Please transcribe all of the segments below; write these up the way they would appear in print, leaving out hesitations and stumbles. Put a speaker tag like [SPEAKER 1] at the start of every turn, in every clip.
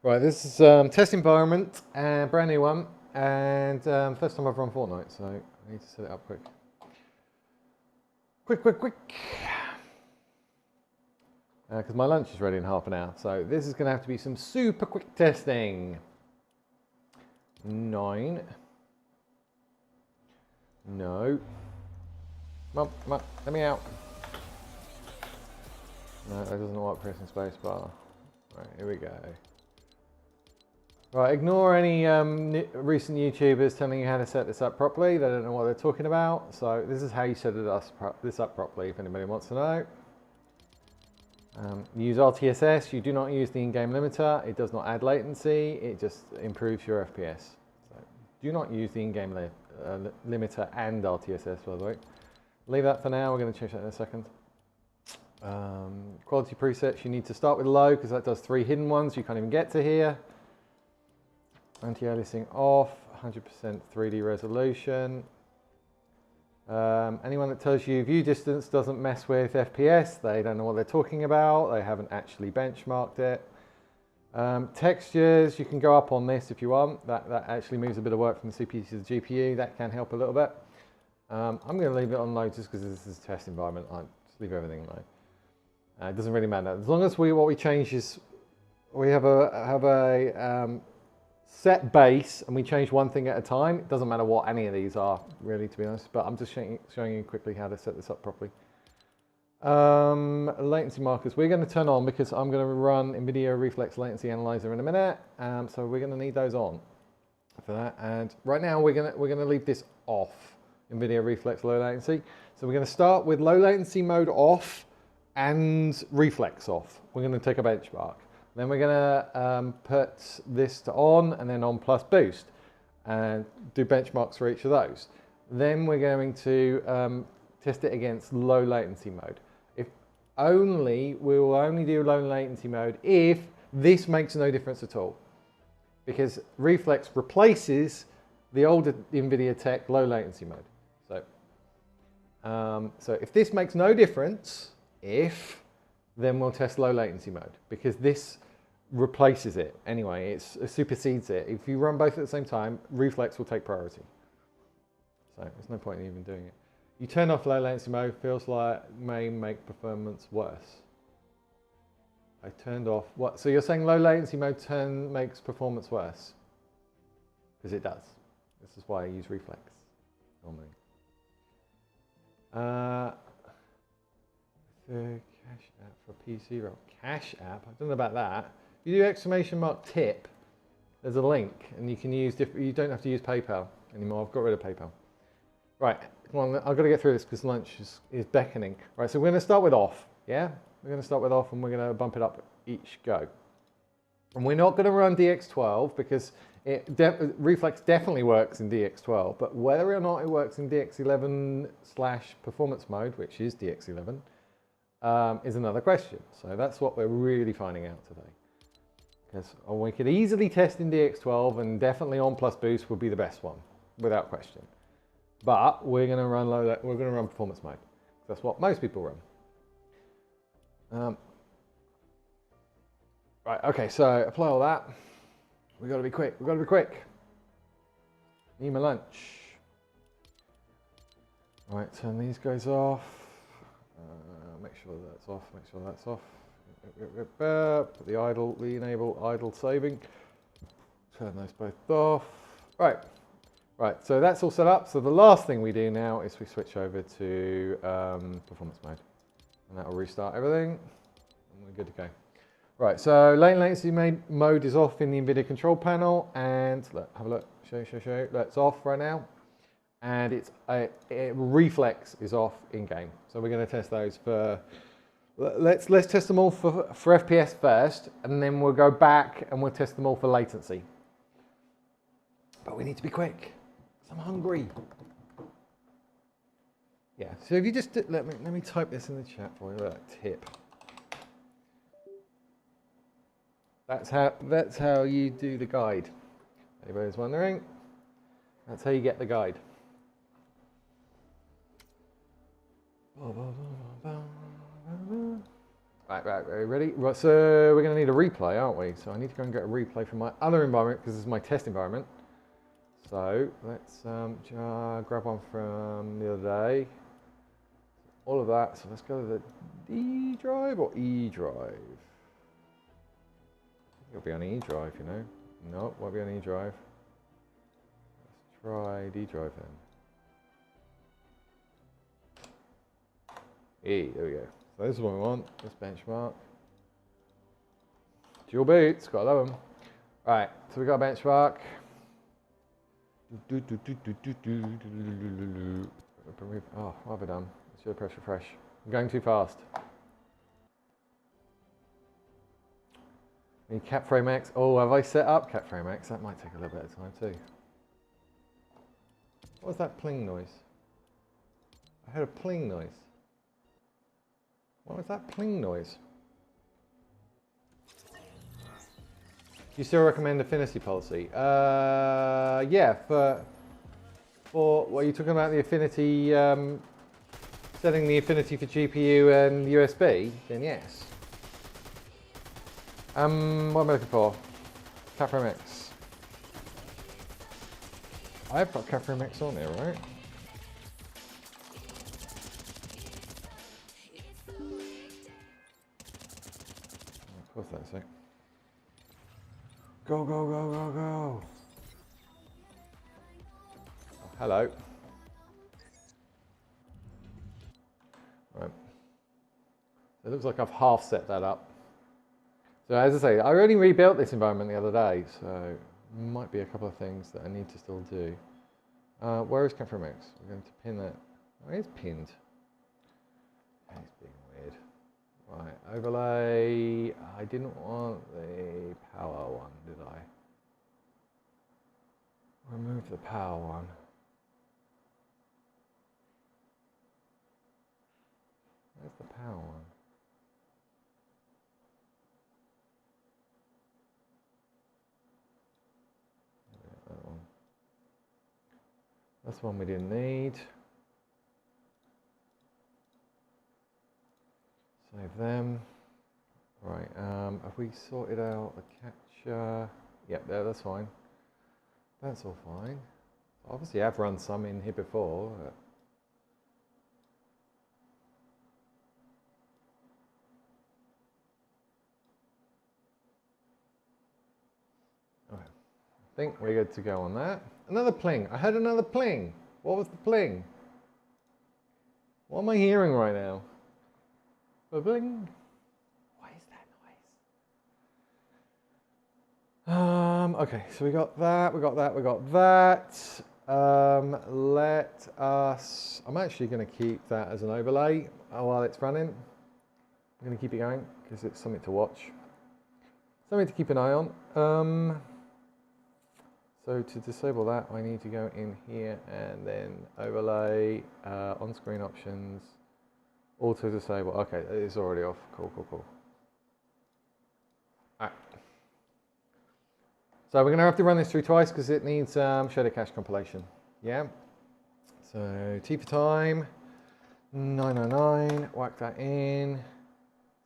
[SPEAKER 1] Right, this is test environment, brand new one, and first time I've run Fortnite, so I need to set it up quick. Quick. Because my lunch is ready in half an hour, so this is going to have to be some super quick testing. 9. No. Come on, let me out. No, that doesn't like pressing spacebar. Right, here we go. Right, ignore any recent YouTubers telling you how to set this up properly. They don't know what they're talking about. So this is how you set this up properly, if anybody wants to know. Use RTSS. You do not use the in-game limiter. It does not add latency. It just improves your FPS. So do not use the in-game limiter and RTSS, by the way. Leave that for now. We're going to change that in a second. Quality presets. You need to start with low because that does 3 hidden ones you can't even get to here. Anti-aliasing off, 100% 3D resolution. Anyone that tells you view distance doesn't mess with FPS, they don't know what they're talking about. They haven't actually benchmarked it. Textures, you can go up on this if you want. That actually moves a bit of work from the CPU to the GPU. That can help a little bit. I'm going to leave it on low just because this is a test environment. I'll just leave everything low. It doesn't really matter. As long as what we change is we have a set base and we change one thing at a time. It doesn't matter what any of these are, really, to be honest, but I'm just showing you quickly how to set this up properly. Latency markers we're going to turn on because I'm going to run NVIDIA Reflex Latency Analyzer in a minute, so we're going to need those on for that. And right now we're going to leave this off, NVIDIA Reflex Low Latency. So we're going to start with low latency mode off and Reflex off. We're going to take a benchmark. Then we're going to put this to on and then on plus boost and do benchmarks for each of those. Then we're going to test it against low latency mode. We will only do low latency mode if this makes no difference at all. Because Reflex replaces the older NVIDIA tech low latency mode. So if this makes no difference, then we'll test low latency mode because this replaces it anyway. It supersedes it. If you run both at the same time, Reflex will take priority. So there's no point in even doing it. You turn off low latency mode, feels like may make performance worse. I turned off what? So you're saying low latency mode makes performance worse? Because it does. This is why I use Reflex normally. The Cash app for PC roll. Cash app? I don't know about that. You do !tip. There's a link, and you can use you don't have to use PayPal anymore. I've got rid of PayPal. Right, come on. I've got to get through this because lunch is beckoning. Right, so we're going to start with off. Yeah, we're going to start with off, and we're going to bump it up each go. And we're not going to run DX12 because Reflex definitely works in DX12, but whether or not it works in DX11/performance mode, which is DX11. Is another question. So that's what we're really finding out today. Because we could easily test in DX12 and definitely on plus boost would be the best one, without question. But we're going to run performance mode. That's what most people run. Right. Okay. So apply all that. We've got to be quick. Need my lunch. Right. Turn these guys off. Make sure that's off. Put the enable idle saving. Turn those both off. Right, so that's all set up. So the last thing we do now is we switch over to performance mode. And that will restart everything. And we're good to go. Right, so latency mode is off in the NVIDIA control panel. And look, have a look, show. That's off right now. And Reflex is off in game. So we're going to test those for. Let's test them all for FPS first, and then we'll go back and we'll test them all for latency. But we need to be quick, because I'm hungry. Yeah. So if you just let me type this in the chat for you. Tip. That's how you do the guide. Anybody's wondering? That's how you get the guide. Right, ready? Right, so we're going to need a replay, aren't we? So I need to go and get a replay from my other environment because this is my test environment. So let's grab one from the other day. All of that. So let's go to the D drive or E drive. It'll be on E drive, you know. No, won't be on E drive. Let's try D drive then. E, there we go. So this is what we want. This benchmark. Dual boots, gotta love them. Right, so we got a benchmark. Oh, what have I done? I should have pressed refresh. I'm going too fast. Need cap frame X. Oh, have I set up cap frame X? That might take a little bit of time too. What was that pling noise? I heard a pling noise. What was that pling noise? Do you still recommend affinity policy? Yeah, for what are you talking about? The affinity, setting the affinity for GPU and USB? Then yes. What am I looking for? Capframe X. I've got Capframe X on there, right? Of course that's it. Go, go, go, go, go. Oh, hello. Right. It looks like I've half set that up. So as I say, I only rebuilt this environment the other day, so might be a couple of things that I need to still do. Where is Capframe X? We're going to pin that. Oh, it's pinned. It's being weird. Right, overlay. I didn't want the power one, did I? Remove the power one. Where's the power one? That one. That's one we didn't need. Save them. Right, have we sorted out the capture? Yep, there, that's fine. That's all fine. Obviously I've run some in here before. Okay. I think we're good to go on that. Another pling. I heard another pling. What was the pling? What am I hearing right now? A bling. What is that noise? Okay, so we got that, we got that, we got that. Let us, I'm actually going to keep that as an overlay while it's running. I'm going to keep it going because it's something to watch. Something to keep an eye on. So to disable that, I need to go in here and then overlay, on-screen options, auto disable. Okay, it's already off. Cool, cool, cool. All right. So we're going to have to run this through twice because it needs shader cache compilation. Yeah. So T for time, 999. Whack that in.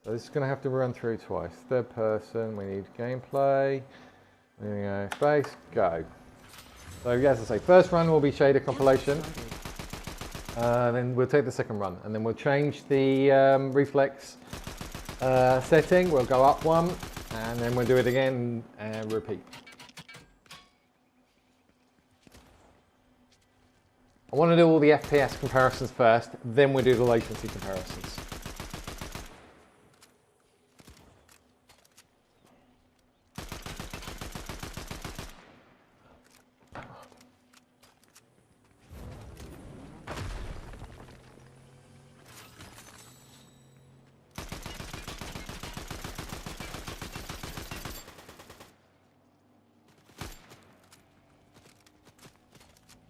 [SPEAKER 1] So this is going to have to run through twice. Third person. We need gameplay. There we go. Space. Go. So as I say, first run will be shader compilation. Then we'll take the second run, and then we'll change the reflex setting. We'll go up one, and then we'll do it again and repeat. I want to do all the FPS comparisons first, then we'll do the latency comparisons.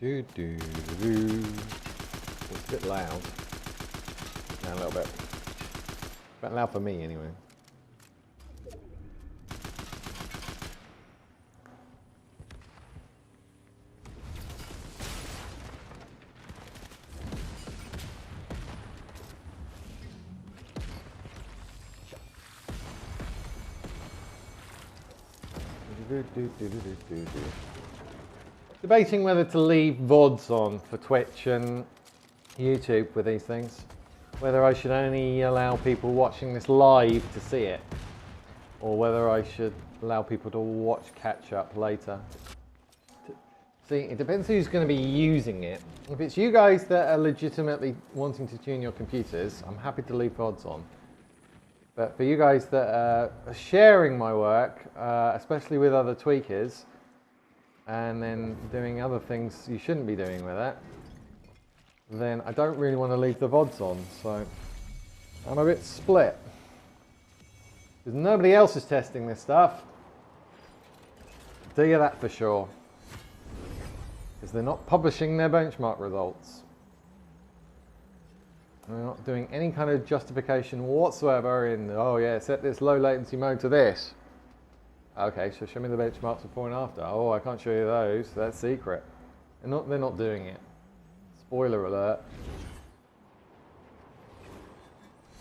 [SPEAKER 1] Do, do, do, do. It's a bit loud. Yeah, a little bit. A bit loud for me, anyway. Debating whether to leave VODs on for Twitch and YouTube with these things. Whether I should only allow people watching this live to see it, or whether I should allow people to watch catch up later. See, it depends who's going to be using it. If it's you guys that are legitimately wanting to tune your computers, I'm happy to leave VODs on. But for you guys that are sharing my work, especially with other tweakers, and then doing other things you shouldn't be doing with it, then I don't really want to leave the VODs on. So I'm a bit split. Because nobody else is testing this stuff. I'll tell you that for sure. Because they're not publishing their benchmark results. They're not doing any kind of justification whatsoever in, oh yeah, set this low latency mode to this. Okay, so show me the benchmarks before and after. Oh, I can't show you those, that's secret. They're not doing it. Spoiler alert.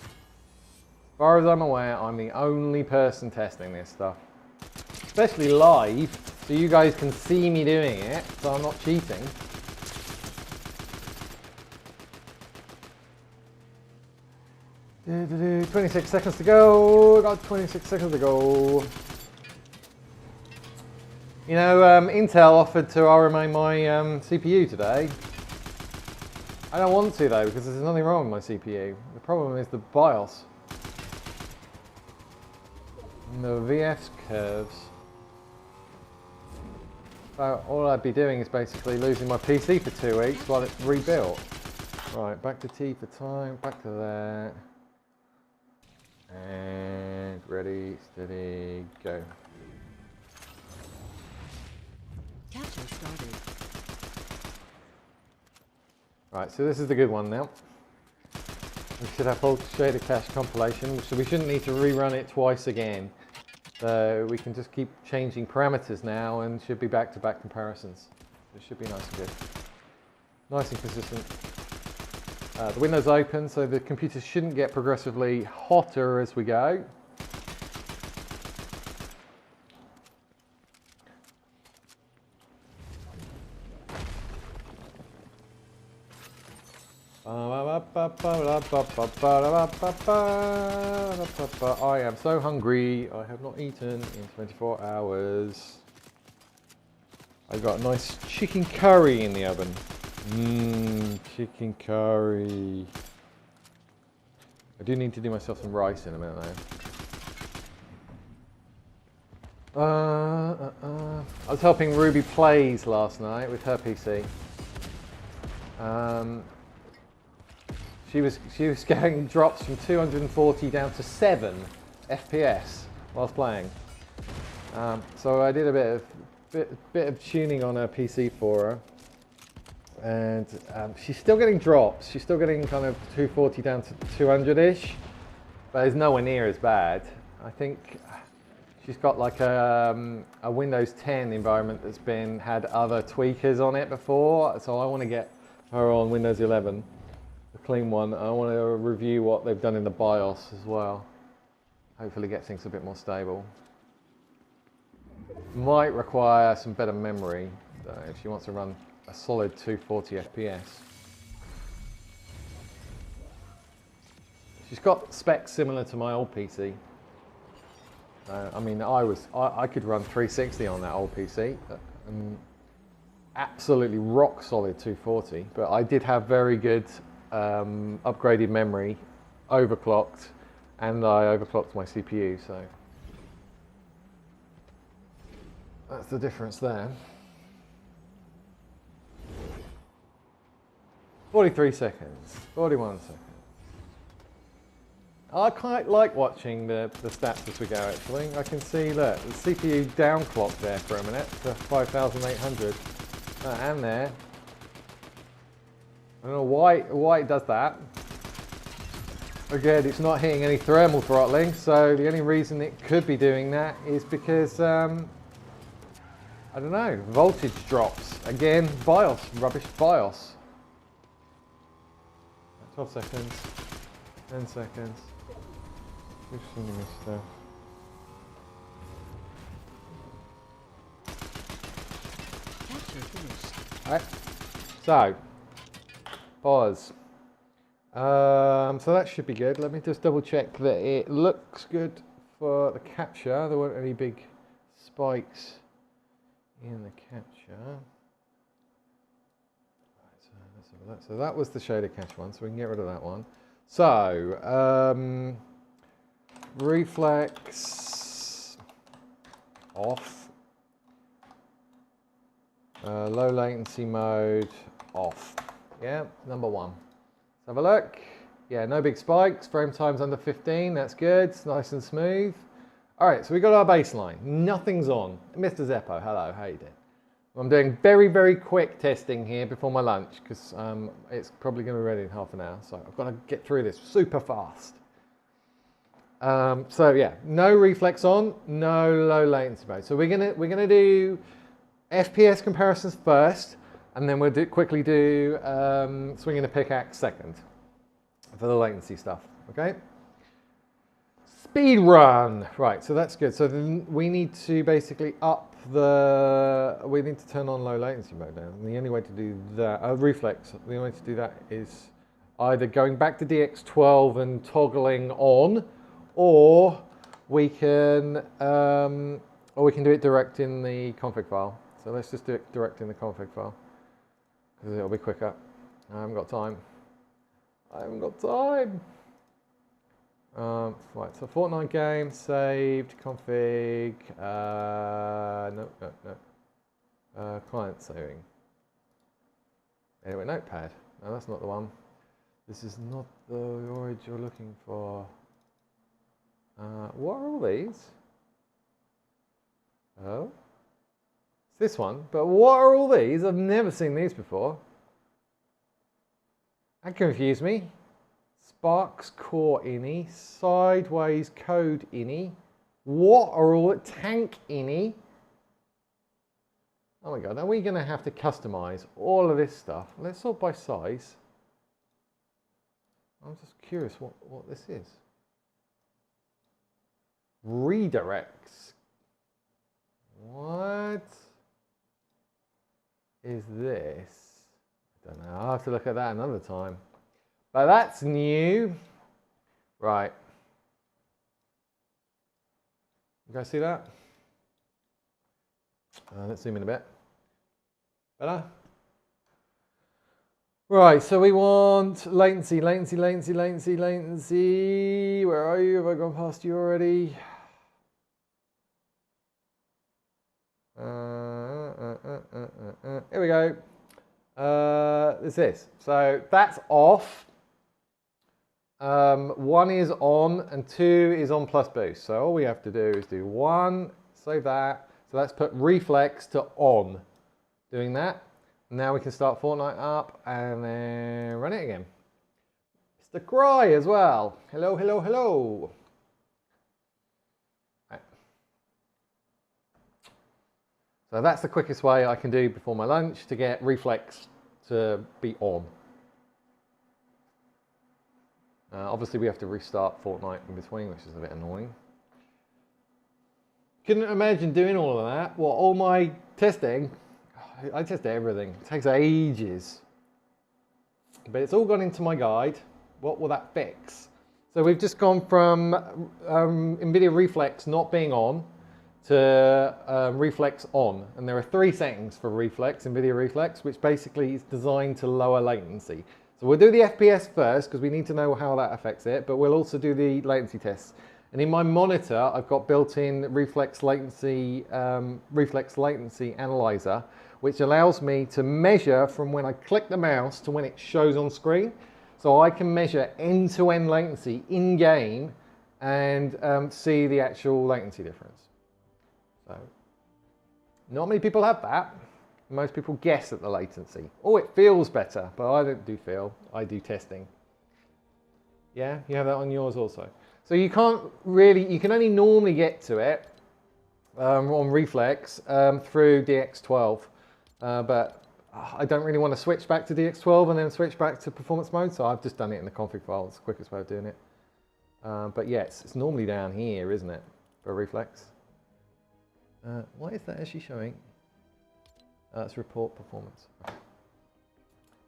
[SPEAKER 1] As far as I'm aware, I'm the only person testing this stuff. Especially live, so you guys can see me doing it, so I'm not cheating. Do 26 seconds to go. Got 26 seconds to go. You know, Intel offered to RMA my CPU today. I don't want to though, because there's nothing wrong with my CPU. The problem is the BIOS. And the VF's curves. So all I'd be doing is basically losing my PC for 2 weeks while it's rebuilt. Right, back to T for time, back to that. And ready, steady, go.
[SPEAKER 2] Capture started.
[SPEAKER 1] Right, so this is the good one now. We should have full shader cache compilation, so we shouldn't need to rerun it twice again. So we can just keep changing parameters now and should be back-to-back comparisons. It should be nice and good. Nice and consistent. The window's open, so the computer shouldn't get progressively hotter as we go. I am so hungry. I have not eaten in 24 hours. I've got a nice chicken curry in the oven. Chicken curry. I do need to do myself some rice in a minute though. I was helping Ruby Plays last night with her PC. She was getting drops from 240 down to 7 FPS whilst playing. So I did a bit of tuning on her PC for her. And she's still getting drops. She's still getting kind of 240 down to 200-ish, but it's nowhere near as bad. I think she's got like a Windows 10 environment that's had other tweakers on it before, so I want to get her on Windows 11, the clean one. I want to review what they've done in the BIOS as well. Hopefully get things a bit more stable. Might require some better memory if she wants to run a solid 240 FPS. She's got specs similar to my old PC. I mean, I could run 360 on that old PC. Absolutely rock solid 240, but I did have very good upgraded memory, overclocked, and I overclocked my CPU, so that's the difference there. 43 seconds, 41 seconds. I quite like watching the stats as we go actually. I can see, look, the CPU downclocked there for a minute to 5,800. And there. I don't know why it does that. Again, it's not hitting any thermal throttling, so the only reason it could be doing that is because, I don't know, voltage drops. Again, BIOS, rubbish BIOS. 12 seconds, 10 seconds. Who's sending me stuff?
[SPEAKER 2] Capture finished.
[SPEAKER 1] All right. So, pause. So that should be good. Let me just double check that it looks good for the capture. There weren't any big spikes in the capture. Right, so let's have a look. So that was the shader cache one, so we can get rid of that one. So, reflex off. Low latency mode off. Yeah, number one. Let's have a look. Yeah, no big spikes. Frame time's under 15. That's good. It's nice and smooth. All right, so we got our baseline. Nothing's on. Mr. Zeppo, hello. How you doing? I'm doing very, very quick testing here before my lunch because it's probably going to be ready in half an hour. So I've got to get through this super fast. So yeah, no reflex on, no low latency mode. So we're gonna do FPS comparisons first, and then we'll quickly do swinging a pickaxe second for the latency stuff. Okay. Speed run. Right. So that's good. So then we need to basically we need to turn on low latency mode now. And the only way to do that, reflex. The only way to do that is either going back to DX12 and toggling on, or we can do it direct in the config file. So let's just do it direct in the config file because it'll be quicker. I haven't got time. Right, so Fortnite game saved config. No. Client saving. Anyway, notepad. No, that's not the one. This is not the origin you're looking for. What are all these? Oh, it's this one. But what are all these? I've never seen these before. That confused me. Sparks core ini, sideways code ini. What are all tank ini? Oh my god, are we going to have to customize all of this stuff? Let's sort by size. I'm just curious what this is. Redirects. What is this? I don't know. I'll have to look at that another time. But that's new. Right. You guys see that? Let's zoom in a bit. Better? Right, so we want latency. Where are you? Have I gone past you already? Here we go. This is. So that's off. 1 is on and 2 is on plus boost. So all we have to do is do 1, save that. So let's put reflex to on. Doing that. Now we can start Fortnite up and then run it again. Mr. Cry as well. Hello, hello, hello. Right. So that's the quickest way I can do before my lunch to get reflex to be on. Obviously we have to restart Fortnite in between, which is a bit annoying. Couldn't imagine doing all of that. Well, all my testing, I test everything. It takes ages. But it's all gone into my guide. What will that fix? So we've just gone from NVIDIA Reflex not being on to Reflex on. And there are 3 settings for Reflex, NVIDIA Reflex, which basically is designed to lower latency. So we'll do the FPS first because we need to know how that affects it, but we'll also do the latency tests. And in my monitor, I've got built-in reflex latency analyzer, which allows me to measure from when I click the mouse to when it shows on screen. So I can measure end-to-end latency in-game and see the actual latency difference. So not many people have that. Most people guess at the latency. Oh, it feels better, but I don't do feel, I do testing. Yeah, you have that on yours also. So you can't really, you can only normally get to it on Reflex through DX12, but I don't really want to switch back to DX12 and then switch back to performance mode, so I've just done it in the config file. It's the quickest way of doing it. But yes, it's normally down here, isn't it, for Reflex? What is that actually showing? Let's report performance.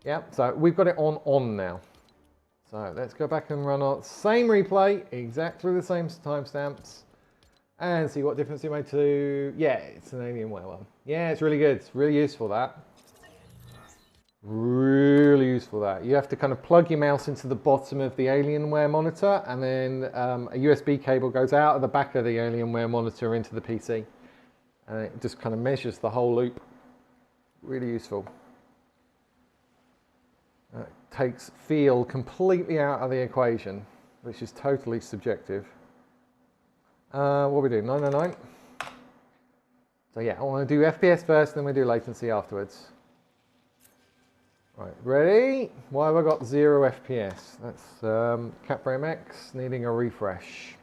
[SPEAKER 1] Yeah, so we've got it on now. So let's go back and run our same replay, exactly the same timestamps, and see what difference it made to. Yeah, it's an Alienware one. Yeah, it's really good. It's really useful, that. Really useful, that. You have to kind of plug your mouse into the bottom of the Alienware monitor, and then a USB cable goes out of the back of the Alienware monitor into the PC. And it just kind of measures the whole loop. Really useful. Takes feel completely out of the equation, which is totally subjective. What are we doing? 999. So yeah, I want to do FPS first, then we do latency afterwards. Right, ready? Why have I got 0 FPS? That's CapFrame X needing a refresh.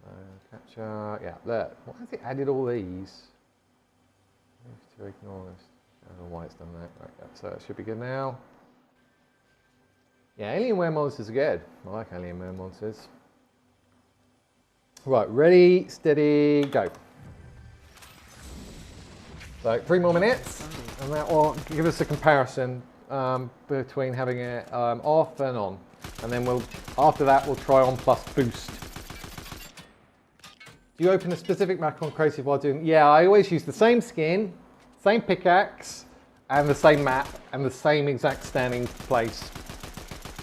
[SPEAKER 1] So capture, yeah, there. Why has it added all these? To ignore this. I don't know why it's done that. Right, yeah, so it should be good now. Yeah, Alienware monsters are good. I like Alienware monsters. Right, ready, steady, go. So 3 more minutes, and that will give us a comparison between having it off and on. And then after that, we'll try on plus boost. Do you open a specific map on Creative while doing? Yeah, I always use the same skin, same pickaxe, and the same map, and the same exact standing place,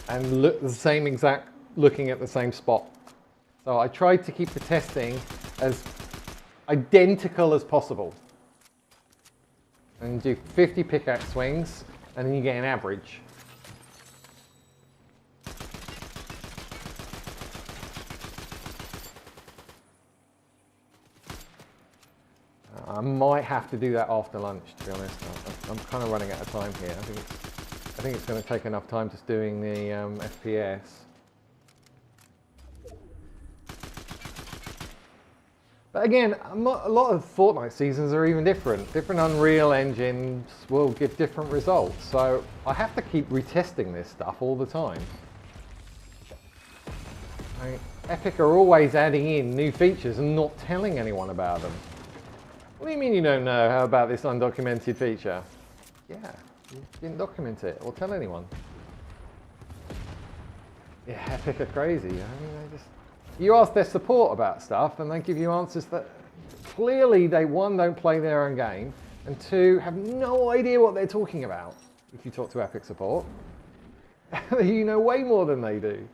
[SPEAKER 1] and the same exact looking at the same spot. So I tried to keep the testing as identical as possible. And you do 50 pickaxe swings, and then you get an average. I might have to do that after lunch, to be honest. I'm kind of running out of time here. I think it's going to take enough time just doing the FPS. But again, a lot of Fortnite seasons are even different. Different Unreal engines will give different results. So I have to keep retesting this stuff all the time. Epic are always adding in new features and not telling anyone about them. What do you mean you don't know how about this undocumented feature? Yeah, you didn't document it or tell anyone. Yeah, Epic are crazy. I mean, you ask their support about stuff and they give you answers that clearly they, one, don't play their own game, and two, have no idea what they're talking about. If you talk to Epic support, you know way more than they do.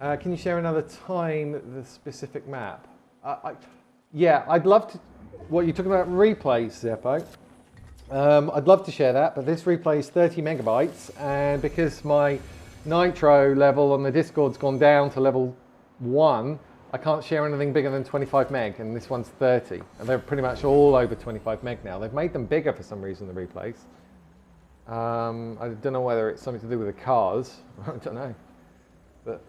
[SPEAKER 1] Can you share another time the specific map? Yeah, I'd love to. What you're talking about replays, Zeppo. I'd love to share that, but this replay is 30 megabytes, and because my Nitro level on the Discord's gone down to level 1, I can't share anything bigger than 25 meg, and this one's 30, and they're pretty much all over 25 meg now. They've made them bigger for some reason, the replays. I don't know whether it's something to do with the cars. I don't know, but.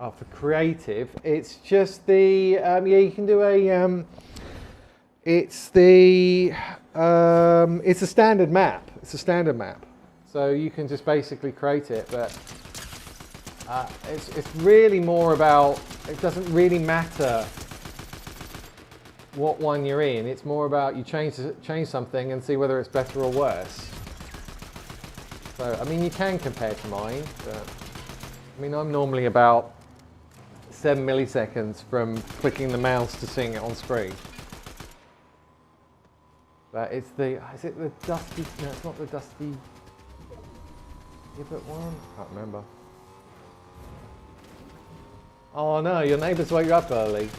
[SPEAKER 1] Oh, for creative, it's just the, yeah, you can do a, it's a standard map. It's a standard map. So you can just basically create it, but it's really more about, it doesn't really matter what one you're in. It's more about you change something and see whether it's better or worse. So, I mean, you can compare to mine, but I mean, I'm normally about 7 milliseconds from clicking the mouse to seeing it on screen. But it's the, is it the Dusty, no, it's not the Dusty Gibbet one? I can't remember. Oh no, your neighbours woke you up early.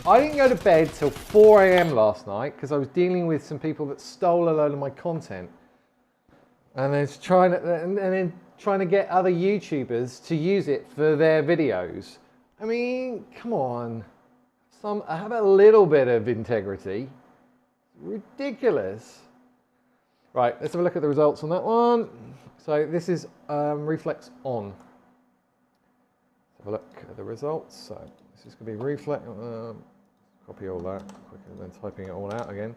[SPEAKER 1] I didn't go to bed till 4 AM last night because I was dealing with some people that stole a load of my content. And then trying to get other YouTubers to use it for their videos. I mean, come on. Have a little bit of integrity. Ridiculous. Right, let's have a look at the results on that one. So this is Reflex on. Let's have a look at the results. So this is going to be Reflex. Copy all that quicker than typing it all out again.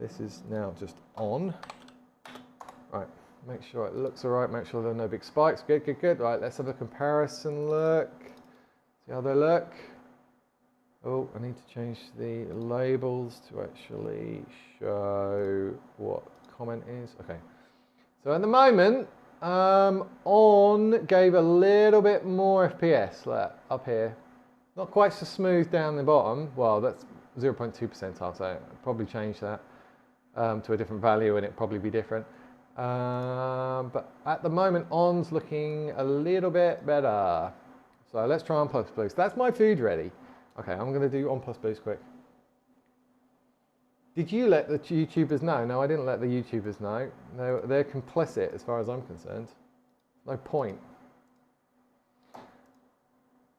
[SPEAKER 1] This is now just on. Right, make sure it looks all right. Make sure there are no big spikes. Good, good, good. Right, let's have a comparison look. See how they look. Oh, I need to change the labels to actually show what comment is. Okay. So at the moment, on gave a little bit more FPS up here. Not quite so smooth down the bottom. Well, that's 0.2 percentile, so I'll probably change that to a different value and it'll probably be different. But at the moment, on's looking a little bit better. So let's try on plus boost. That's my food ready. Okay, I'm going to do on plus boost quick. Did you let the YouTubers know? No, I didn't let the YouTubers know. No, they're complicit as far as I'm concerned. No point.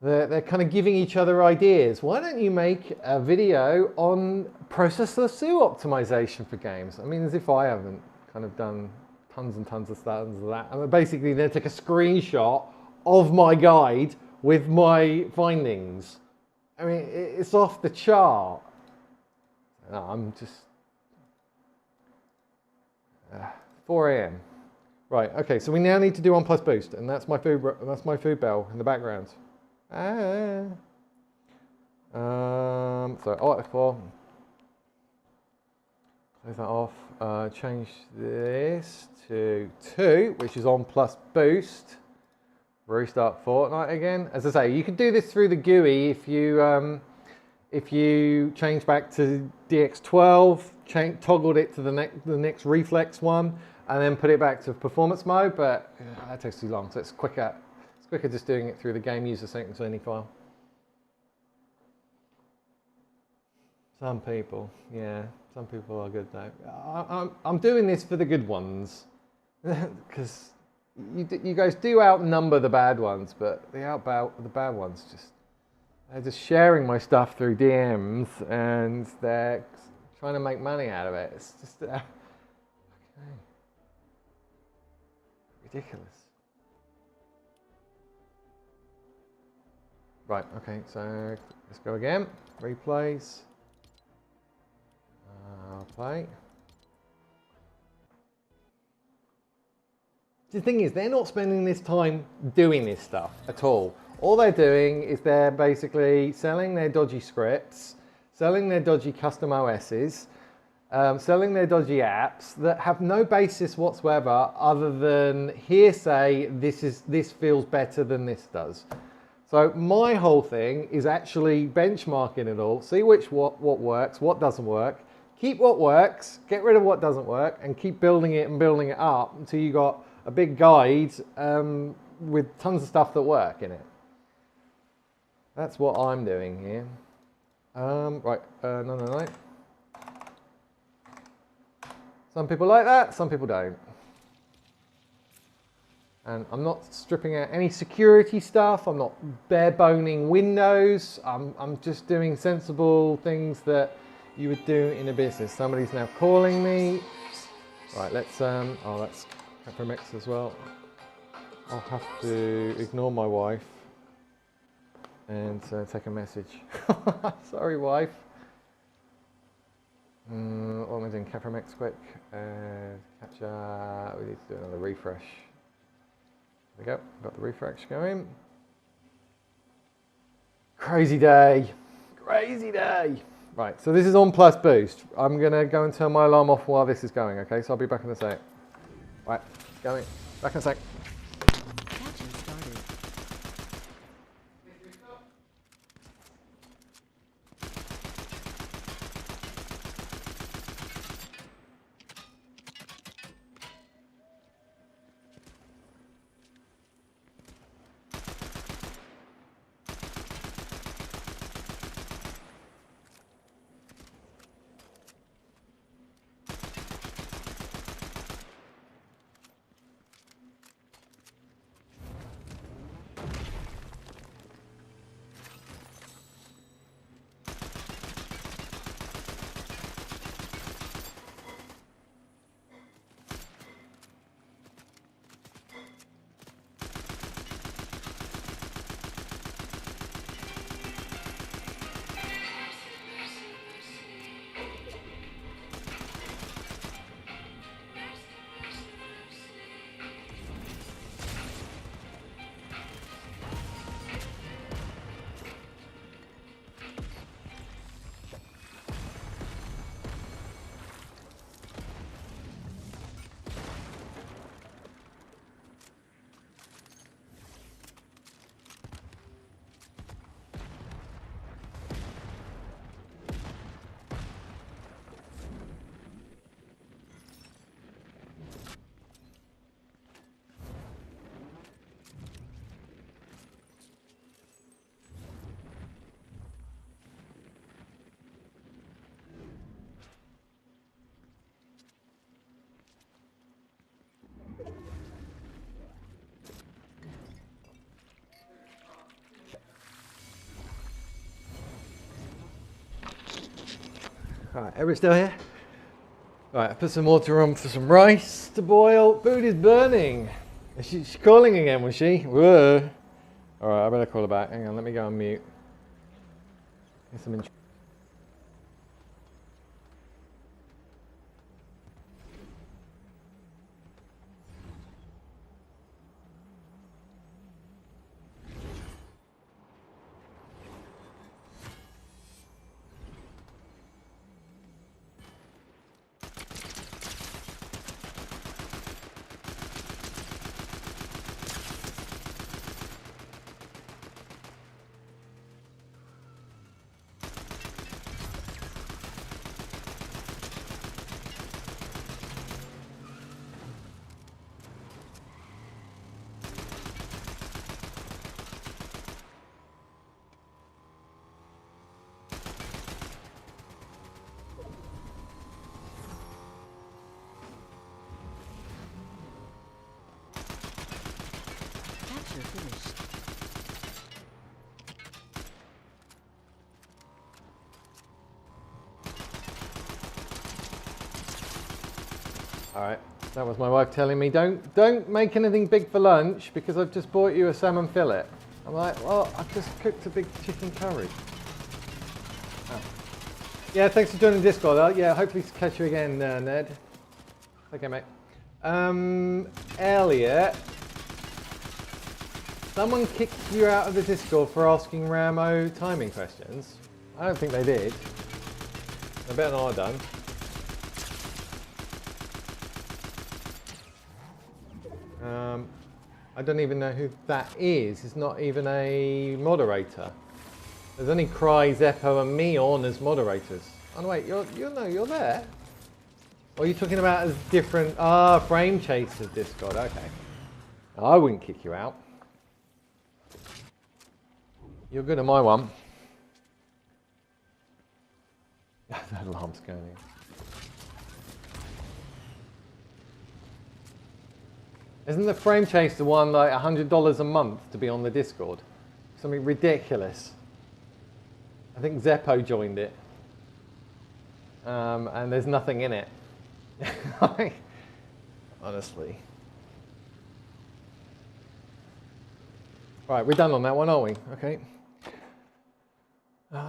[SPEAKER 1] They're kind of giving each other ideas. Why don't you make a video on processor SU optimization for games? I mean, as if I haven't kind of done tons and tons of that. And basically then take a screenshot of my guide with my findings. I mean, it's off the chart. No, I'm just 4 a.m. Right. Okay. So we now need to do on plus boost, and that's my food. That's my food bell in the background. So Alt F4. Close that off. Change this to 2, which is on plus boost. Restart Fortnite again. As I say, you can do this through the GUI if you change back to DX12, toggled it to the next Reflex one, and then put it back to performance mode, but that takes too long, so it's quicker. It's quicker just doing it through the game user settings only file. Some people, yeah, some people are good though. I'm doing this for the good ones, because you guys do outnumber the bad ones, but the bad ones they're just sharing my stuff through DMs and they're trying to make money out of it. It's just okay. Ridiculous. Right, okay, so let's go again. Replays. Play. The thing is, they're not spending this time doing this stuff at all. All they're doing is they're basically selling their dodgy scripts, selling their dodgy custom OSs, selling their dodgy apps that have no basis whatsoever other than hearsay, this feels better than this does. So my whole thing is actually benchmarking it all, see what works, what doesn't work, keep what works, get rid of what doesn't work, and keep building it and building it up until you got a big guide with tons of stuff that work in it. That's what I'm doing here. Right, no. Some people like that, some people don't. And I'm not stripping out any security stuff. I'm not bare-boning Windows. I'm just doing sensible things that you would do in a business. Somebody's now calling me. Right, let's, oh, that's FMX as well. I'll have to ignore my wife and take a message. Sorry, wife. What am I doing? FMX quick. Capture. We need to do another refresh. There we go. Got the refresh going. Crazy day. Crazy day. Right, so this is on plus boost. I'm going to go and turn my alarm off while this is going, okay? So I'll be back in a sec. Right, going. Back in a sec.
[SPEAKER 2] Capture started.
[SPEAKER 1] Alright, everybody still here? Alright, I put some water on for some rice to boil. Food is burning. She's calling again, was she? Whoa. Alright, I better call her back. Hang on, let me go on mute. Get some
[SPEAKER 2] Capture finished.
[SPEAKER 1] Alright, that was my wife telling me, don't make anything big for lunch because I've just bought you a salmon fillet. I'm like, well, I've just cooked a big chicken curry. Oh. Yeah, thanks for joining Discord. Yeah, hopefully to catch you again, Ned. Okay, mate. Elliot, someone kicked you out of the Discord for asking Ramo timing questions. I don't think they did. They're better than I've done. I don't even know who that is. It's not even a moderator. There's only Cry, Zeppo, and me on as moderators. Oh no, wait, you're there. Or are you talking about as different? Frame Chasers Discord. Okay. I wouldn't kick you out. You're good at my one. That alarm's going in. Isn't the Frame Chaser one like $100 a month to be on the Discord? Something ridiculous. I think Zeppo joined it. And there's nothing in it. Honestly. Right, we're done on that one, aren't we? Okay. Right,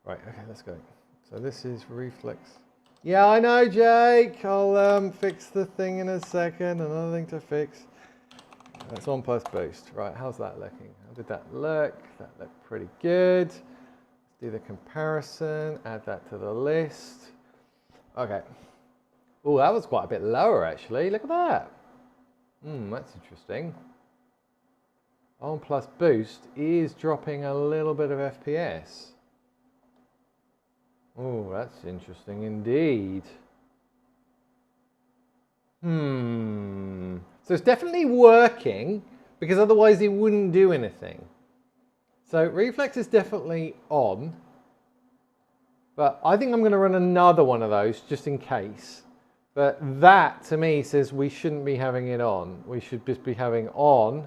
[SPEAKER 1] okay, let's go. So this is Reflex. Yeah, I know, Jake. I'll fix the thing in a second. Another thing to fix. That's on plus boost. Right, how's that looking? How did that look? That looked pretty good. Let's do the comparison. Add that to the list. Okay. Oh, that was quite a bit lower, actually. Look at that. That's interesting. On plus boost is dropping a little bit of FPS. Oh, that's interesting indeed. So it's definitely working because otherwise it wouldn't do anything. So Reflex is definitely on. But I think I'm going to run another one of those just in case. But that to me says we shouldn't be having it on. We should just be having on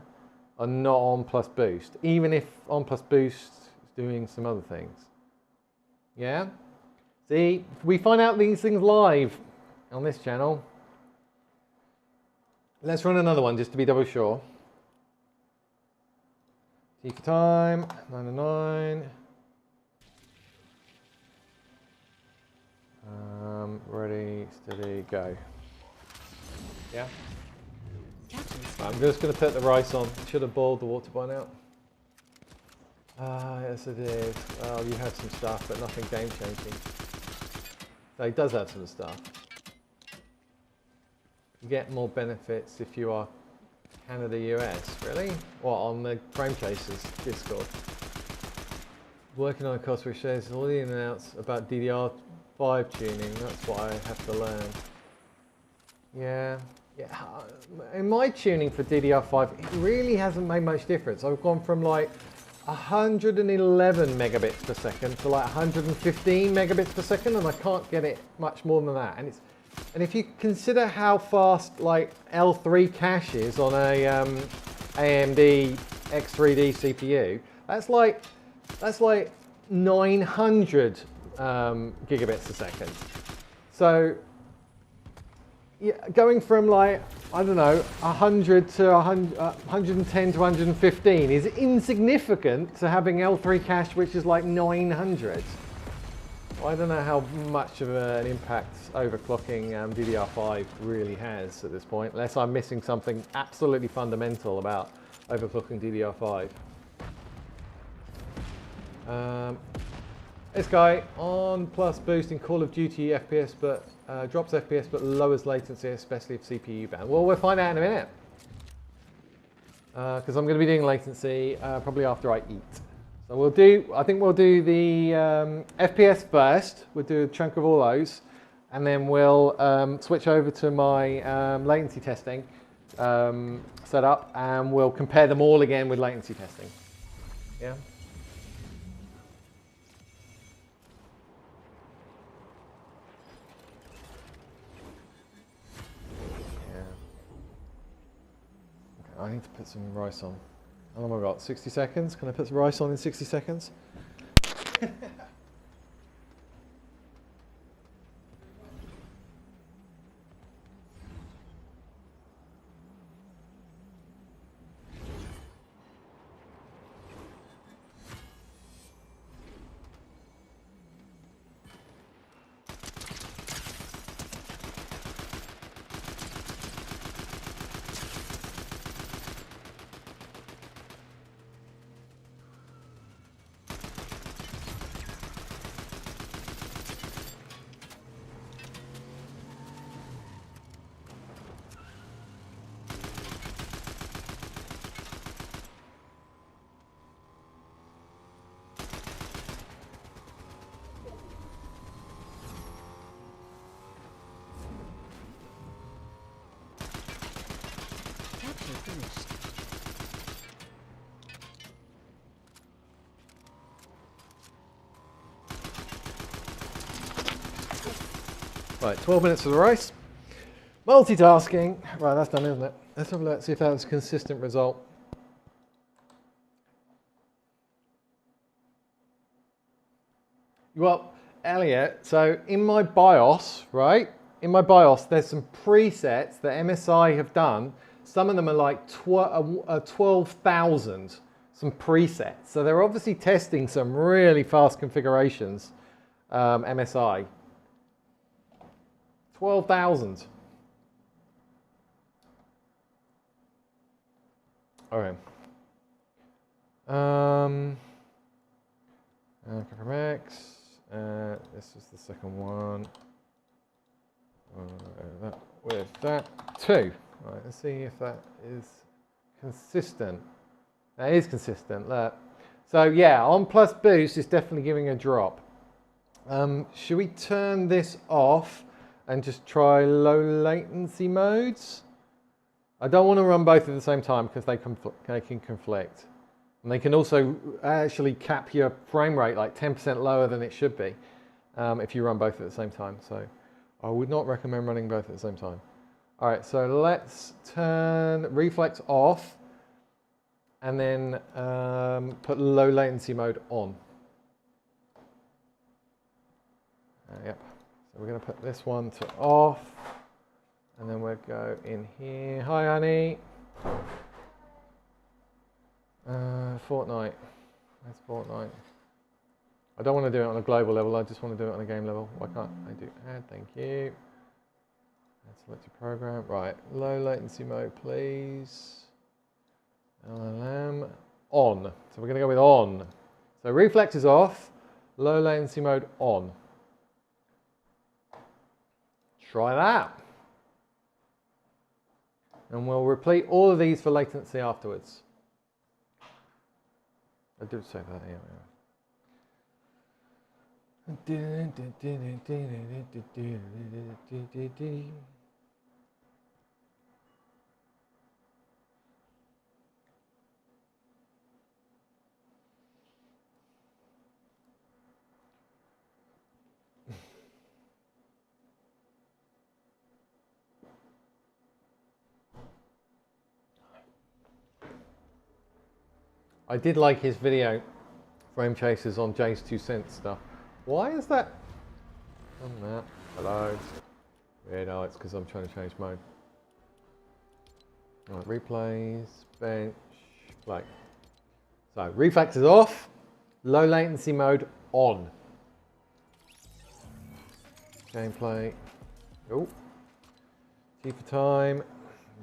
[SPEAKER 1] and not on plus boost. Even if on plus boost is doing some other things. Yeah? See, we find out these things live on this channel. Let's run another one just to be double sure. T for time, 909. Ready, steady, go. Yeah? I'm just going to put the rice on. Should have boiled the water by now. Yes it is. Well, you had some stuff, but nothing game changing. So he does have some stuff. You get more benefits if you are Canada, US. Really? What, on the Frame Chasers Discord? Working on a course which shares all the ins and outs about DDR5 tuning. That's what I have to learn. Yeah. In my tuning for DDR5, it really hasn't made much difference. I've gone from like 111 megabits per second to like 115 megabits per second, and I can't get it much more than that. And if you consider how fast like L3 cache is on a AMD X3D CPU, that's like 900 gigabits a second. So yeah, going from like, I don't know, 100 to 110 to 115 is insignificant to having L3 cache, which is like 900. I don't know how much of an impact overclocking DDR5 really has at this point, unless I'm missing something absolutely fundamental about overclocking DDR5. This guy on plus boost in Call of Duty FPS, but drops FPS but lowers latency, especially if CPU bound. Well, we'll find out in a minute, because I'm going to be doing latency probably after I eat. So we'll do, I think we'll do the FPS first. We'll do a chunk of all those, and then we'll switch over to my latency testing setup, and we'll compare them all again with latency testing. Yeah. I need to put some rice on. How long have I got? 60 seconds? Can I put some rice on in 60 seconds?
[SPEAKER 2] Capture finished.
[SPEAKER 1] Right, 12 minutes for the rice. Multitasking. Right, that's done, isn't it? Let's have a look, see if that was a consistent result. Well, Elliot, so in my BIOS, right? In my BIOS, there's some presets that MSI have done. Some of them are like 12,000, some presets. So they're obviously testing some really fast configurations, MSI. 12,000. Okay. From X. This is the second one. That with that too. Right, let's see if that is consistent. That is consistent. Look. So yeah, on plus boost is definitely giving a drop. Should we turn this off and just try low latency modes? I don't want to run both at the same time because they can conflict. And they can also actually cap your frame rate like 10% lower than it should be if you run both at the same time. So I would not recommend running both at the same time. All right, so let's turn Reflex off and then put low latency mode on. Yep, so we're going to put this one to off, and then we'll go in here. Hi, honey. Fortnite. That's Fortnite. I don't want to do it on a global level, I just want to do it on a game level. Why can't I do add? Thank you. Select your program. Right, low latency mode, please. LLM on. So we're going to go with on. So Reflex is off, low latency mode on. Try that. And we'll repeat all of these for latency afterwards. I did say that, yeah. I did like his video frame chasers on Jay's 2 cents stuff. Why is that on that? Hello. Yeah, no, it's because I'm trying to change mode. Alright, replays, bench, play. So, reflex is off, low latency mode on. Gameplay. Oh. T for time.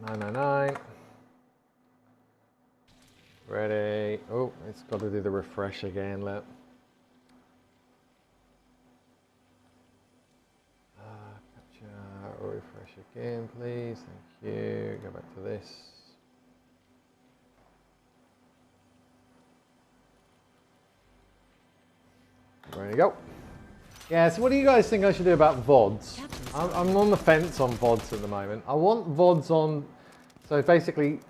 [SPEAKER 1] 999. Ready. Oh, it's got to do the refresh again. Look. Capture. Refresh again, please. Thank you. Go back to this. There you go. Yeah, so what do you guys think I should do about VODs? I'm on the fence on VODs at the moment. I want VODs on, so it basically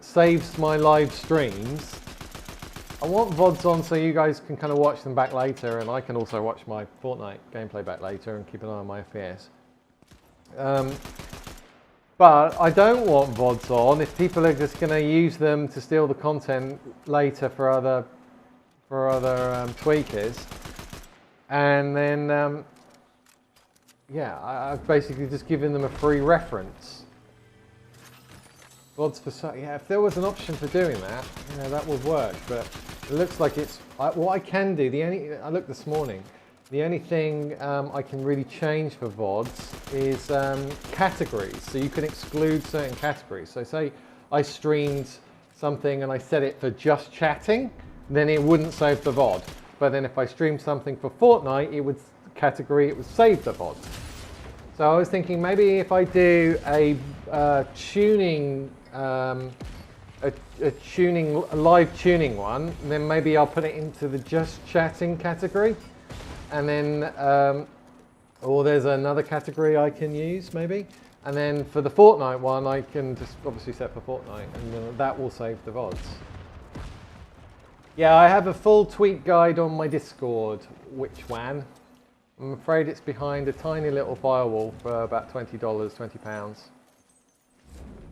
[SPEAKER 1] saves my live streams. I want VODs on so you guys can kind of watch them back later, and I can also watch my Fortnite gameplay back later and keep an eye on my FPS. But I don't want VODs on if people are just going to use them to steal the content later for other tweakers. And then, yeah, I've basically just given them a free reference. VODs for, yeah, if there was an option for doing that, you know, that would work. But it looks like it's, what I can do, I looked this morning, the only thing I can really change for VODs is categories. So you can exclude certain categories. So say I streamed something and I set it for just chatting, then it wouldn't save the VOD. But then if I stream something for Fortnite, it would save the VOD. So I was thinking maybe if I do a tuning, a live tuning one, then maybe I'll put it into the just chatting category. And then, or there's another category I can use maybe. And then for the Fortnite one, I can just obviously set for Fortnite, and then that will save the VODs. Yeah, I have a full tweak guide on my Discord, which one? I'm afraid it's behind a tiny little firewall for about $20, £20.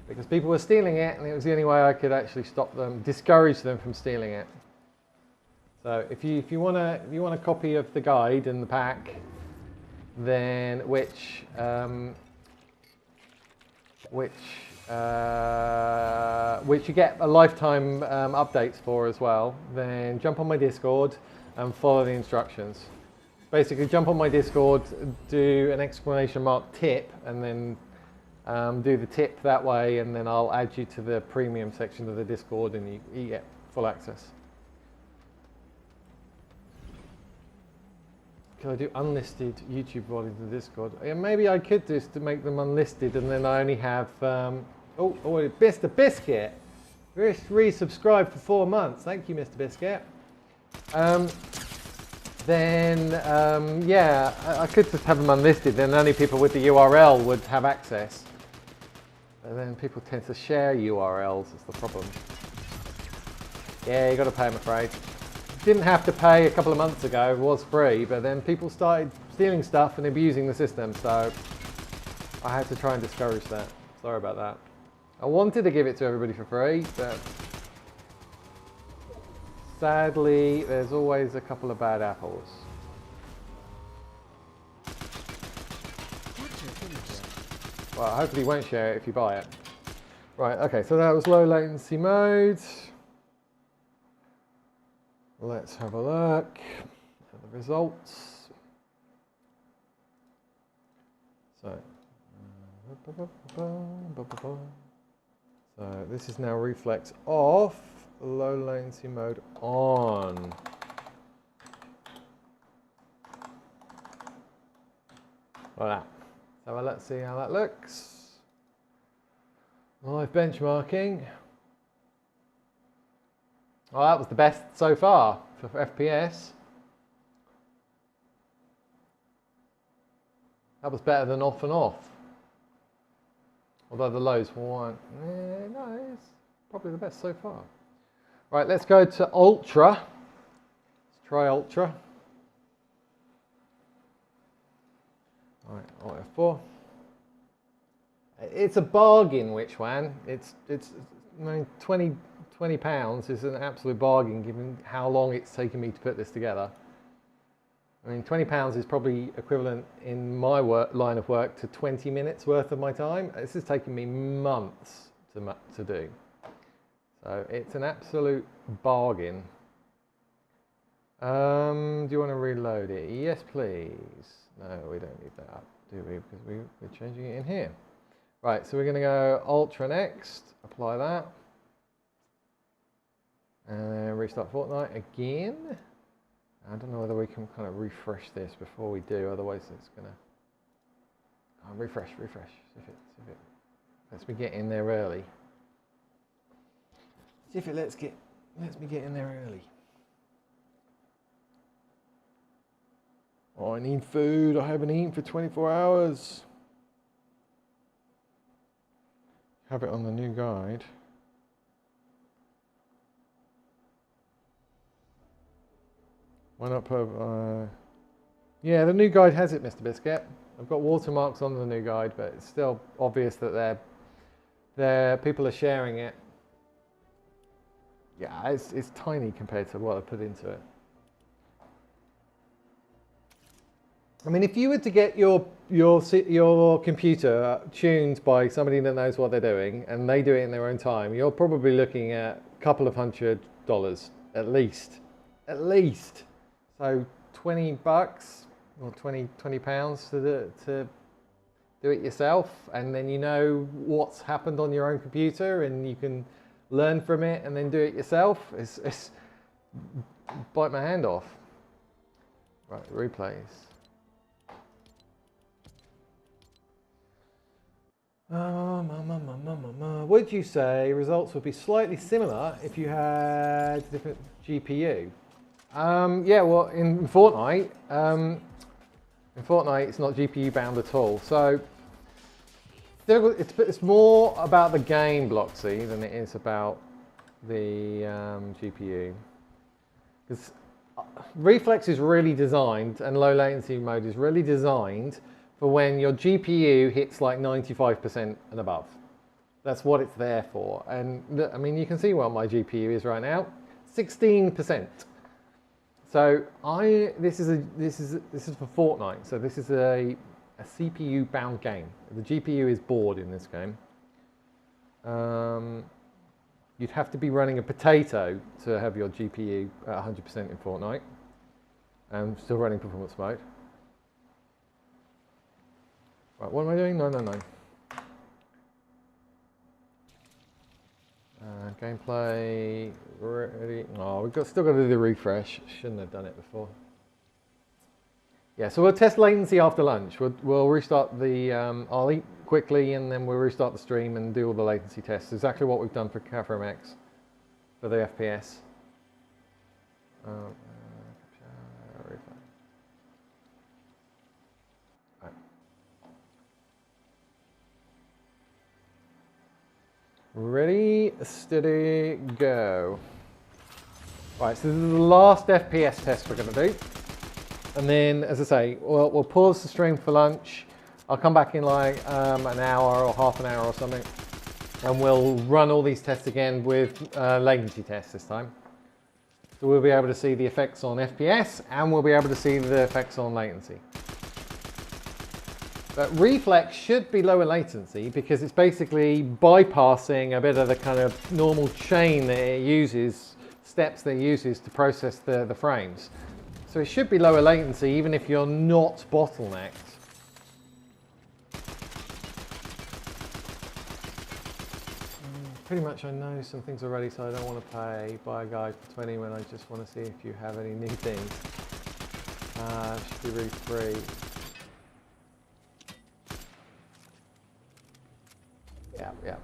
[SPEAKER 1] Because people were stealing it, and it was the only way I could actually stop them, discourage them from stealing it. So if you want a copy of the guide and the pack, then which you get a lifetime updates for as well, then jump on my Discord and follow the instructions. Basically, jump on my Discord, do an exclamation mark tip, and then do the tip that way, and then I'll add you to the premium section of the Discord, and you get full access. Could I do unlisted YouTube VOD into Discord? Yeah, maybe I could just to make them unlisted, and then I only have oh, Mr. Biscuit, resubscribed for 4 months. Thank you, Mr. Biscuit. Yeah, I could just have them unlisted. Then only people with the URL would have access. And then people tend to share URLs. Is the problem. Yeah, you got to pay, I'm afraid. Didn't have to pay a couple of months ago, it was free, but then people started stealing stuff and abusing the system, so I had to try and discourage that. Sorry about that. I wanted to give it to everybody for free, but sadly, there's always a couple of bad apples. Well, hopefully you won't share it if you buy it. Right, okay, so that was low latency mode. Let's have a look at the results. So this is now reflex off, low latency mode on. Voilà. So let's see how that looks. Live benchmarking. Well, that was the best so far for FPS. That was better than off and off. Although the lows weren't. No, it's probably the best so far. Right, let's go to Ultra. Let's try Ultra. All right, Alt F4. It's a bargain, which one? It's I mean, 20 £20 is an absolute bargain given how long it's taken me to put this together. I mean, £20 is probably equivalent in my line of work to 20 minutes worth of my time. This has taken me months to do. So it's an absolute bargain. Do you want to reload it? Yes, please. No, we don't need that up, do we? Because we're changing it in here. Right, so we're going to go Ultra next, apply that. And then restart Fortnite again. I don't know whether we can kind of refresh this before we do, otherwise it's going to... Oh, refresh. See if it lets me get in there early. See if it lets me get in there early. Oh, I need food. I haven't eaten for 24 hours. Have it on the new guide. Why not put... yeah, the new guide has it, Mr. Biscuit. I've got watermarks on the new guide, but it's still obvious that people are sharing it. Yeah, it's tiny compared to what I put into it. I mean, if you were to get your computer tuned by somebody that knows what they're doing, and they do it in their own time, you're probably looking at a couple of $100 at least. At least. So $20 or 20 pounds to do it yourself, and then you know what's happened on your own computer, and you can learn from it and then do it yourself. It's bite my hand off. Right, replays. Would you say results would be slightly similar if you had different GPU? Yeah, well, in Fortnite, it's not GPU bound at all. So it's more about the game, Bloxy, than it is about the GPU. Because Reflex is really designed, and low latency mode is really designed for when your GPU hits like 95% and above. That's what it's there for. And I mean, you can see what my GPU is right now, 16%. So this is for Fortnite. So this is a CPU bound game. The GPU is bored in this game. You'd have to be running a potato to have your GPU at 100% in Fortnite. And still running performance mode. Right, what am I doing? No. Gameplay, ready. Oh, still got to do the refresh. Shouldn't have done it before. Yeah, so we'll test latency after lunch. We'll restart the, I'll eat quickly and then we'll restart the stream and do all the latency tests. Exactly what we've done for Catherine X for the FPS. Ready, steady, go. Right, so this is the last FPS test we're going to do. And then, as I say, we'll pause the stream for lunch. I'll come back in like an hour or half an hour or something. And we'll run all these tests again with latency tests this time. So we'll be able to see the effects on FPS and we'll be able to see the effects on latency. But Reflex should be lower latency because it's basically bypassing a bit of the kind of normal chain that it uses, steps that it uses to process the frames. So it should be lower latency even if you're not bottlenecked. Pretty much I know some things already, so I don't want to buy a guide for 20 when I just want to see if you have any new things. It should be really free. Yeah.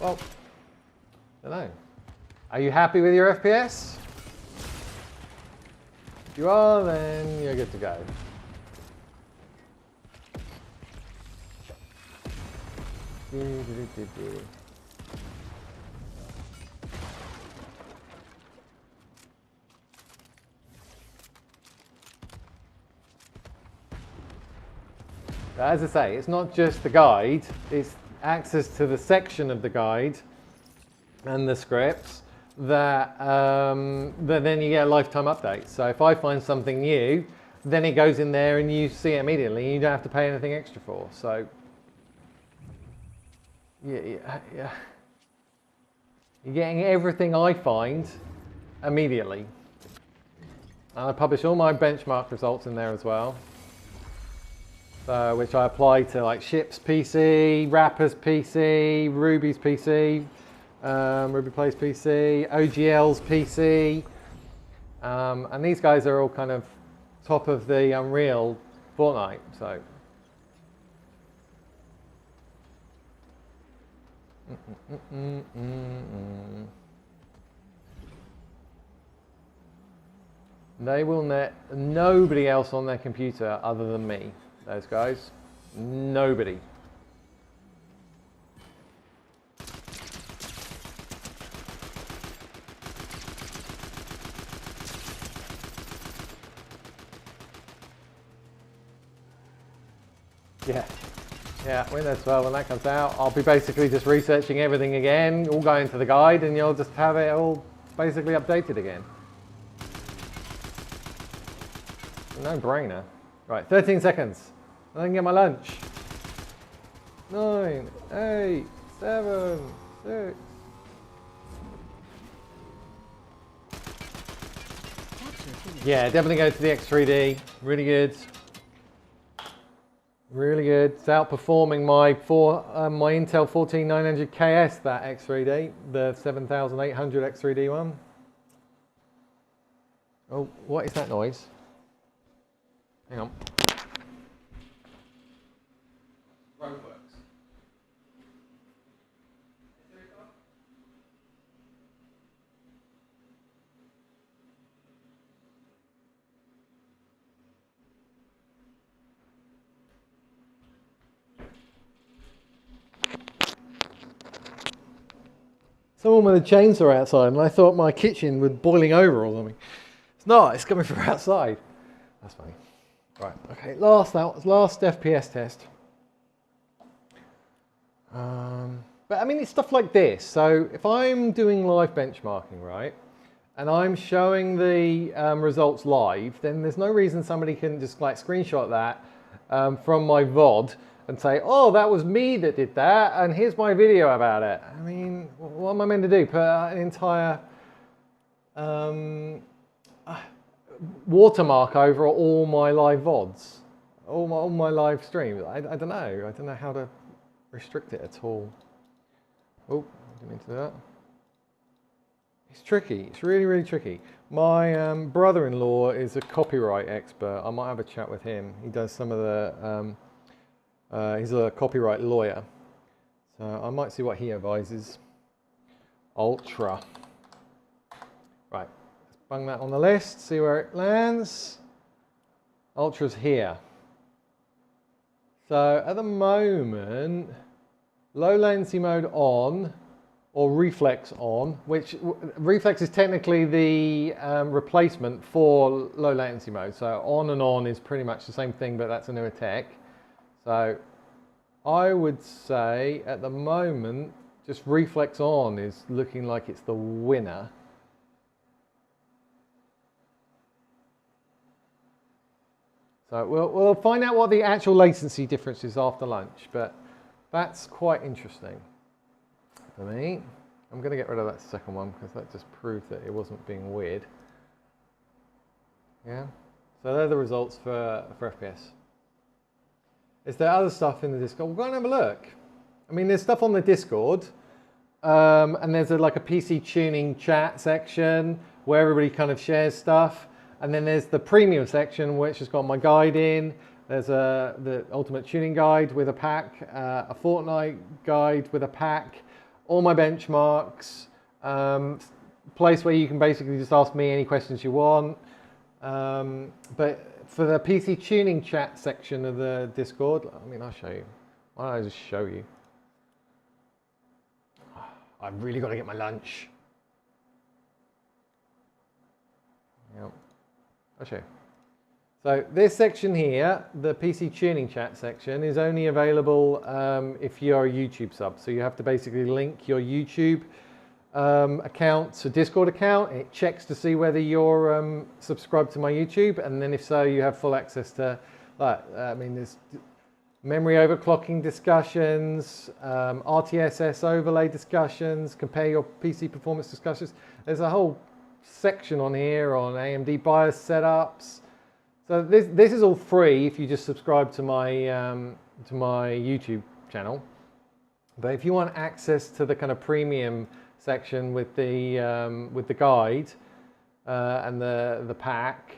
[SPEAKER 1] Well, I don't know. Are you happy with your FPS? If you are, then you're good to go. As I say, it's not just the guide, it's access to the section of the guide and the scripts, that then you get a lifetime update. So if I find something new, then it goes in there and you see it immediately, and you don't have to pay anything extra for. So yeah. You're getting everything I find immediately. And I publish all my benchmark results in there as well. So, which I apply to like Ship's PC, Rapper's PC, Ruby's PC, Ruby Plays PC, OGL's PC. And these guys are all kind of top of the Unreal Fortnite. So. They will net nobody else on their computer other than me. Those guys, nobody. Yeah, Windows 12, when that comes out, I'll be basically just researching everything again, all going to the guide, and you'll just have it all basically updated again. No brainer. Right, 13 seconds. I can get my lunch. 9, 8, 7, 6. Yeah, definitely go to the X3D. Really good. Really good. It's outperforming my Intel 14900KS, that X3D, the 7800 X3D one. Oh, what is that noise? Hang on. Someone with a chainsaw outside, and I thought my kitchen was boiling over or something. It's not, it's coming from outside. That's funny. Right, okay, last FPS test. But I mean, it's stuff like this. So if I'm doing live benchmarking, right, and I'm showing the results live, then there's no reason somebody can just like screenshot that from my VOD and say, oh, that was me that did that, and here's my video about it. I mean, what am I meant to do? Put an entire watermark over all my live VODs, all my live streams? I don't know. I don't know how to restrict it at all. Oh, I didn't mean to do that. It's tricky. It's really, really tricky. My brother-in-law is a copyright expert. I might have a chat with him. He does some of the... he's a copyright lawyer, so I might see what he advises. Ultra. Right, let's bung that on the list, see where it lands. Ultra's here. So at the moment, low latency mode on, or Reflex on, which Reflex is technically the replacement for low latency mode. So on is pretty much the same thing, but that's a newer tech. So I would say at the moment, just Reflex on is looking like it's the winner. So we'll find out what the actual latency difference is after lunch, but that's quite interesting for me. I'm going to get rid of that second one because that just proved that it wasn't being weird. Yeah, so they're the results for FPS. Is there other stuff in the Discord? We'll go and have a look. I mean, there's stuff on the Discord, and there's like a PC tuning chat section where everybody kind of shares stuff. And then there's the premium section, which has got my guide in. There's the ultimate tuning guide with a pack, a Fortnite guide with a pack, all my benchmarks, place where you can basically just ask me any questions you want. But for the PC tuning chat section of the Discord, I mean, I'll show you. Why don't I just show you? I've really got to get my lunch. Yep. I'll show you. So this section here, the PC tuning chat section, is only available if you're a YouTube sub. So you have to basically link your YouTube account to Discord account. It checks to see whether you're subscribed to my YouTube, and then if so, you have full access to I mean, there's memory overclocking discussions, RTSS overlay discussions, compare your PC performance discussions. There's a whole section on here on AMD BIOS setups. So this is all free if you just subscribe to my YouTube channel. But if you want access to the kind of premium section with the guide and the pack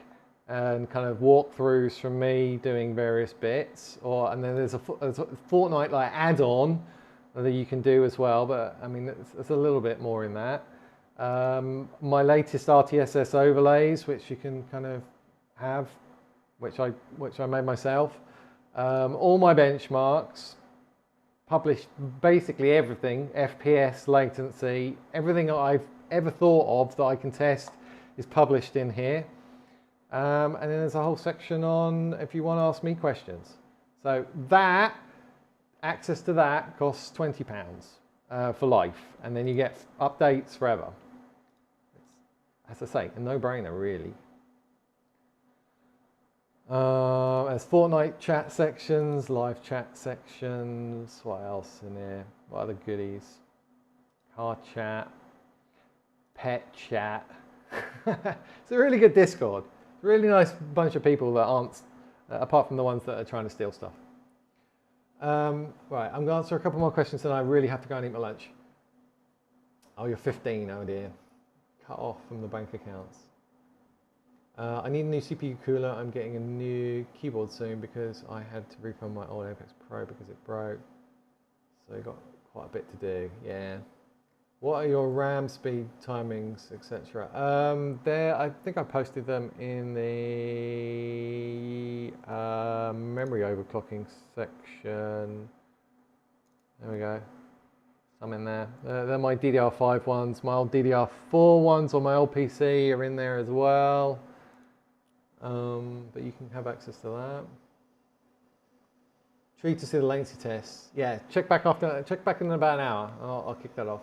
[SPEAKER 1] and kind of walkthroughs from me doing various bits, and then there's a Fortnite like add-on that you can do as well. But I mean, it's a little bit more in that. My latest RTSS overlays, which you can kind of have, which I made myself. All my benchmarks, published basically everything, FPS, latency, everything that I've ever thought of that I can test is published in here. And then there's a whole section on if you want to ask me questions. So access to that costs £20 for life, and then you get updates forever. It's, as I say, a no-brainer really. There's Fortnite chat sections, live chat sections. What else in there? What other goodies? Car chat, pet chat. It's a really good Discord. It's a really nice bunch of people that aren't, apart from the ones that are trying to steal stuff. Right, I'm going to answer a couple more questions, and I really have to go and eat my lunch. Oh, you're 15. Oh dear. Cut off from the bank accounts. I need a new CPU cooler. I'm getting a new keyboard soon because I had to refund my old Apex Pro because it broke. So you got quite a bit to do. Yeah. What are your RAM speed timings, etc.? I think I posted them in the memory overclocking section. There we go. Some in there. They're my DDR5 ones. My old DDR4 ones on my old PC are in there as well. But you can have access to that. Treat to see the latency tests. Yeah, check back in about an hour. I'll kick that off.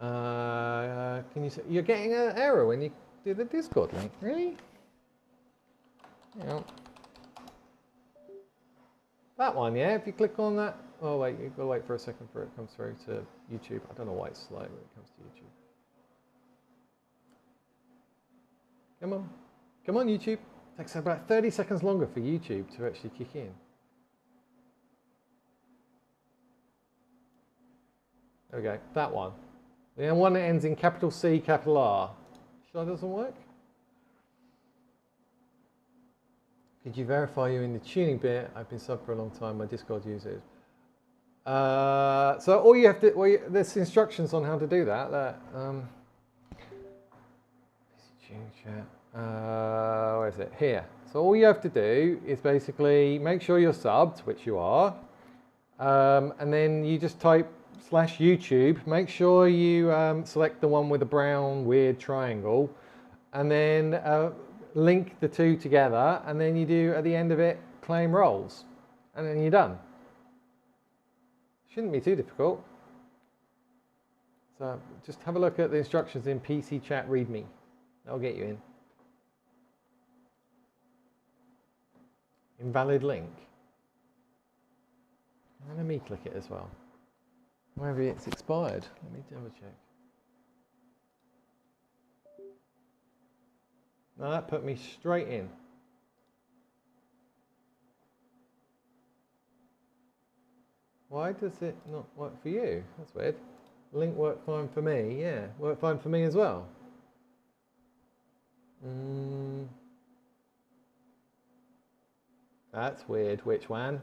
[SPEAKER 1] Can you see, you're getting an error when you do the Discord link? Really? Yeah. That one, yeah. If you click on that. Oh wait, you've got to wait for a second for it to come through to YouTube. I don't know why it's slow when it comes to YouTube. Come on. Come on, YouTube. It takes about 30 seconds longer for YouTube to actually kick in. There we go. That one. The one that ends in capital C, capital R. Sure that doesn't work? Could you verify you're in the tuning bit? I've been sub for a long time. My Discord users. So all you have to, there's instructions on how to do that. Tuning chat. Where is it? Here. So all you have to do is basically make sure you're subbed, which you are, and then you just type /YouTube. Make sure you select the one with the brown weird triangle, and then link the two together, and then you do at the end of it claim roles, and then you're done. Shouldn't be too difficult. So just have a look at the instructions in PC chat README. That'll get you in. Invalid link. And let me click it as well. Maybe it's expired. Let me double check. No, that put me straight in. Why does it not work for you? That's weird. Link worked fine for me. Yeah, worked fine for me as well. That's weird. Which one?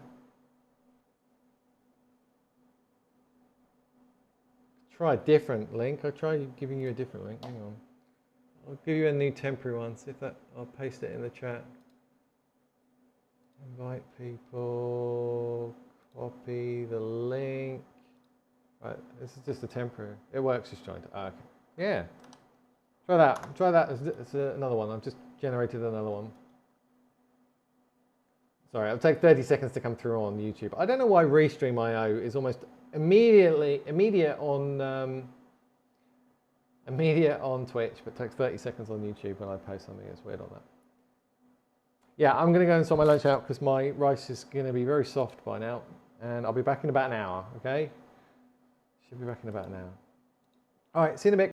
[SPEAKER 1] Try a different link. I'll try giving you a different link. Hang on. I'll give you a new temporary one. See if that. I'll paste it in the chat. Invite people. Copy the link. Right. This is just a temporary. It works just trying to. Okay. Yeah. Try that. Try that. It's another one. I've just generated another one. Sorry, it'll take 30 seconds to come through on YouTube. I don't know why Restream.io is almost immediate on immediate on Twitch, but takes 30 seconds on YouTube when I post something. It's weird on that. Yeah, I'm going to go and sort my lunch out because my rice is going to be very soft by now. And I'll be back in about an hour, okay? Should be back in about an hour. All right, see you in a bit.